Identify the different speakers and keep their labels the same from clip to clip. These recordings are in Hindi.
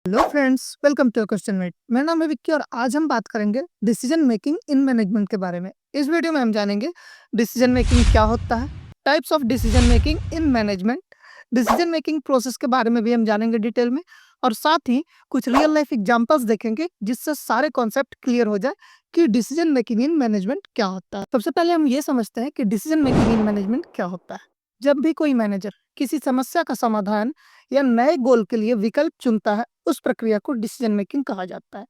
Speaker 1: Hello friends, welcome to question mate. मेरा नाम है विक्की और आज हम बात करेंगे डिसीजन मेकिंग इन मैनेजमेंट के बारे में। इस वीडियो में हम जानेंगे डिसीजन मेकिंग क्या होता है, types of decision making in management, decision making process के बारे में भी हम जानेंगे डिटेल में, और साथ ही कुछ रियल लाइफ एग्जांपल्स देखेंगे जिससे सारे कॉन्सेप्ट क्लियर हो जाए कि डिसीजन मेकिंग इन मैनेजमेंट क्या होता है। सबसे पहले हम ये समझते हैं कि डिसीजन मेकिंग इन मैनेजमेंट क्या होता है। जब भी कोई मैनेजर किसी समस्या का समाधान या नए गोल के लिए विकल्प चुनता है, उस प्रक्रिया को डिसीजन मेकिंग कहा जाता है।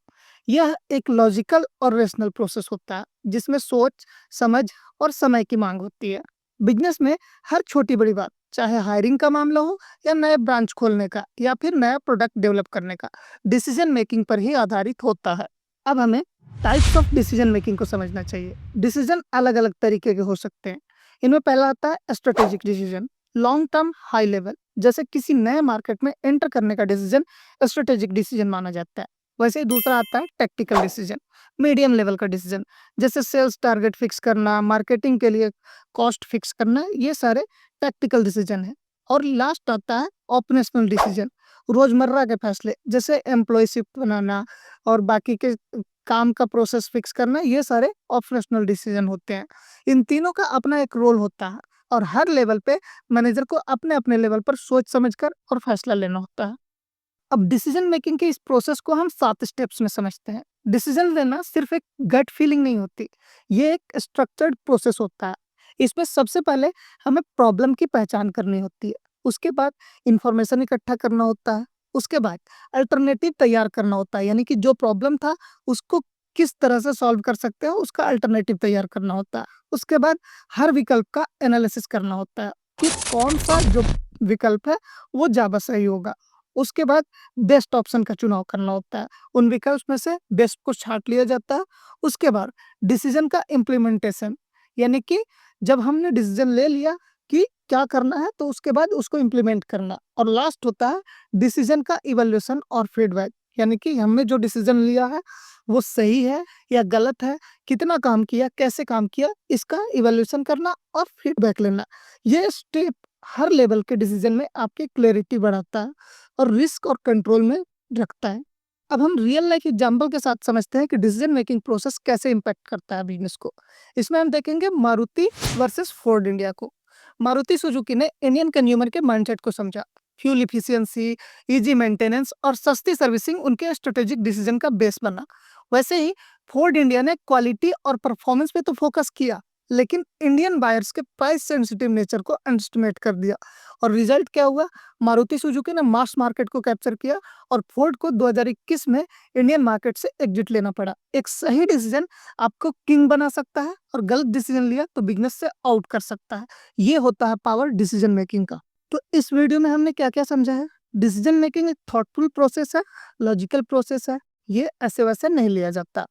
Speaker 1: यह एक लॉजिकल और रेशनल प्रोसेस होता है जिसमें सोच, समझ और समय की मांग होती है। बिजनेस में हर छोटी बड़ी बात, चाहे हायरिंग का मामला हो या नए ब्रांच खोलने का या फिर नया प्रोडक्ट डेवलप करने का, डिसीजन मेकिंग पर ही आधारित होता है। अब हमें टाइप्स ऑफ डिसीजन मेकिंग को समझना चाहिए। डिसीजन अलग अलग तरीके के हो सकते हैं। इनमें पहला आता है strategic decision, long term high level. जैसे किसी नए मार्केट में एंटर करने का डिसीजन स्ट्रेटेजिक डिसीजन माना जाता है। वैसे ही दूसरा आता है टैक्टिकल डिसीजन, मीडियम लेवल का डिसीजन। जैसे सेल्स टारगेट फिक्स करना, मार्केटिंग के लिए कॉस्ट फिक्स करना, ये सारे टैक्टिकल डिसीजन है। और लास्ट आता है ऑपरेशनल डिसीजन, रोजमर्रा के फैसले जैसे एम्प्लॉय शिफ्ट बनाना और बाकी के काम का प्रोसेस फिक्स करना, ये सारे ऑपरेशनल डिसीजन होते हैं। इन तीनों का अपना एक रोल होता है और हर लेवल पे मैनेजर को अपने अपने लेवल पर सोच समझकर और फैसला लेना होता है। अब डिसीजन मेकिंग के इस प्रोसेस को हम 7 स्टेप्स में समझते हैं। डिसीजन लेना सिर्फ एक गट फीलिंग नहीं होती, ये एक स्ट्रक्चर्ड प्रोसेस होता है। इसमें सबसे पहले हमें प्रॉब्लम की पहचान करनी होती है, उसके बाद इंफॉर्मेशन इकट्ठा करना होता है, उसके बाद अल्टरनेटिव तैयार करना होता है, यानी कि जो प्रॉब्लम था उसको किस तरह से सॉल्व कर सकते हैं उसका अल्टरनेटिव तैयार करना होता है। उसके बाद हर विकल्प का एनालिसिस करना होता है कि कौन सा जो विकल्प है वो ज़्यादा सही होगा। उसके बाद बेस्ट ऑप्शन का चुनाव करना होता है। उन विकल्प में से बेस्ट को छाँट लिया जाता है। उसके बाद डिसीज़न का इम्प्लीमेंटेशन, यानी कि जब हमने डिसीज़न ले लिया कि क्या करना है, तो उसके बाद उसको इम्प्लीमेंट करना। और लास्ट होता है डिसीज़न का इवैल्यूएशन और फीडबैक, यानी कि हमने जो डिसीज़न लिया है, वो सही है या गलत है, कितना काम किया, कैसे काम किया, इसका इवैल्यूएशन करना और फीडबैक लेना। ये स्टेप हर लेवल के डिसीज़न में आपकी क्लैरिटी बढ़ाता है और रिस्क और कंट्रोल में रखता है। अब हम रियल लाइफ एग्जांपल के साथ समझते हैं कि डिसीजन मेकिंग प्रोसेस कैसे इम्पैक्ट करता है बिजनेस को। इसमें हम देखेंगे मारुति वर्सेस फोर्ड इंडिया को। मारुति सुजुकी ने इंडियन कंज्यूमर के माइंडसेट को समझा। फ्यूल इफिशियंसी, इजी मेंटेनेंस और सस्ती सर्विसिंग उनके स्ट्रेटेजिक डिसीजन का बेस बना। वैसे ही फोर्ड इंडिया ने क्वालिटी और परफॉर्मेंस पे तो फोकस किया, लेकिन इंडियन बायर्स के प्राइस सेंसिटिव नेचर को अंडरएस्टिमेट कर दिया। और रिजल्ट क्या हुआ? मारुति सुजुकी ने मास मार्केट को कैप्चर किया और फोर्ड को 2021 में इंडियन मार्केट से एग्जिट लेना पड़ा। एक सही डिसीजन आपको किंग बना सकता है और गलत डिसीजन लिया तो बिजनेस से आउट कर सकता है। ये होता है पावर डिसीजन मेकिंग का। तो इस वीडियो में हमने क्या-क्या समझा है? डिसीजन मेकिंग एक थॉटफुल प्रोसेस है, लॉजिकल प्रोसेस है। ये ऐसे-वैसे नहीं लिया जाता।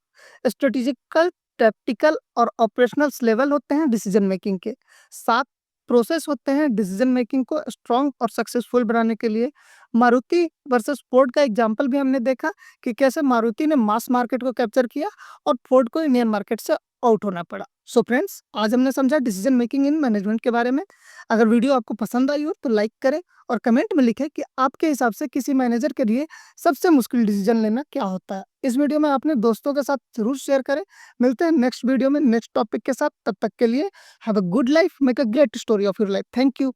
Speaker 1: स्ट्रेटेजिकल, टैक्टिकल और ऑपरेशनल लेवल होते हैं डिसीजन मेकिंग के। 7 प्रोसेस होते हैं डिसीजन मेकिंग को स्ट्रॉन्ग और सक्सेसफुल बनाने के लिए। मारुति वर्सेस फोर्ड का एग्जांपल भी हमने देखा कि कैसे मारुति ने मास मार्केट को कैप्चर किया और फोर्ड को इंडियन मार्केट से आउट होना पड़ा। सो फ्रेंड्स, आज हमने समझा डिसीजन मेकिंग इन मैनेजमेंट के बारे में। अगर वीडियो आपको पसंद आई हो तो लाइक करें और कमेंट में लिखें कि आपके हिसाब से किसी मैनेजर के लिए सबसे मुश्किल डिसीजन लेना क्या होता है। इस वीडियो में अपने दोस्तों के साथ जरूर शेयर करें। मिलते हैं नेक्स्ट वीडियो में नेक्स्ट टॉपिक के साथ। तब तक के लिए have a good life, make a great story of your life. Thank you.